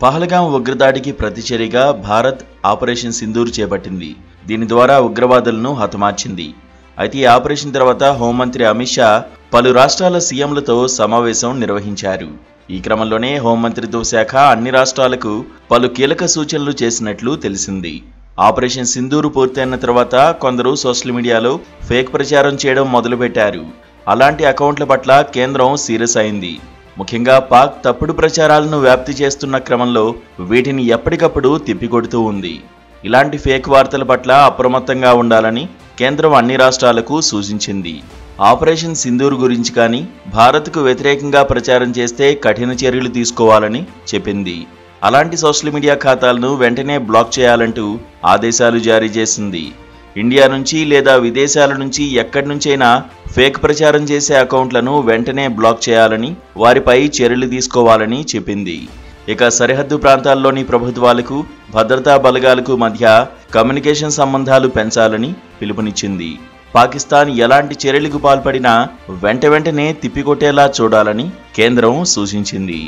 Pahalgam ఉగ్రదాడికి ప్రతిచర్యగా Bharat operation Sindoor చేపట్టింది. దీని ద్వారా ఉగ్రవాదులను హతమార్చింది. అయితే ఈ ఆపరేషన్ తర్వాత హోంమంత్రి అమిత్ షా పలు రాష్ట్రాల సీఎంలతో సమావేశం నిర్వహించారు. ఈ క్రమంలోనే హోంమంత్రిత్వ శాఖ అన్ని రాష్ట్రాలకు పలు కీలక సూచనలు చేసినట్లు తెలిసింది. ఆపరేషన్ సింధూర్ పూర్తయిన తర్వాత కొందరు సోషల్ మీడియాలో ఫేక్ ప్రచారం చేయడం మొదలుపెట్టారు. అలాంటి అకౌంట్ల పట్ల కేంద్రం సీరియస్ అయింది. ముఖ్యంగా పాక్ తప్పుడు ప్రచారాలను వ్యాప్తి చేస్తున్న క్రమంలో వీటిని ఎప్పటికప్పుడు తిప్పికొడుతూ ఉంది. ఇలాంటి ఫేక్ వార్తల పట్ల అప్రమత్తంగా ఉండాలని కేంద్రం అన్ని రాష్ట్రాలకు సూచించింది. ఆపరేషన్ సింధూర్ గురించి కానీ భారత్కు వ్యతిరేకంగా ప్రచారం చేస్తే కఠిన చర్యలు తీసుకోవాలని చెప్పింది. అలాంటి సోషల్ మీడియా ఖాతాలను వెంటనే బ్లాక్ చేయాలంటూ ఆదేశాలు జారీ చేసింది. ఇండియా నుంచి లేదా విదేశాల నుంచి ఎక్కడి నుంచైనా ఫేక్ ప్రచారం చేసే అకౌంట్లను వెంటనే బ్లాక్ చేయాలని, వారిపై చర్యలు తీసుకోవాలని చెప్పింది. ఇక సరిహద్దు ప్రాంతాల్లోని ప్రభుత్వాలకు, భద్రతా బలగాలకు మధ్య కమ్యూనికేషన్ సంబంధాలు పెంచాలని పిలుపునిచ్చింది. పాకిస్తాన్ ఎలాంటి చర్యలకు పాల్పడినా వెంటనే తిప్పికొట్టేలా చూడాలని కేంద్రం సూచించింది.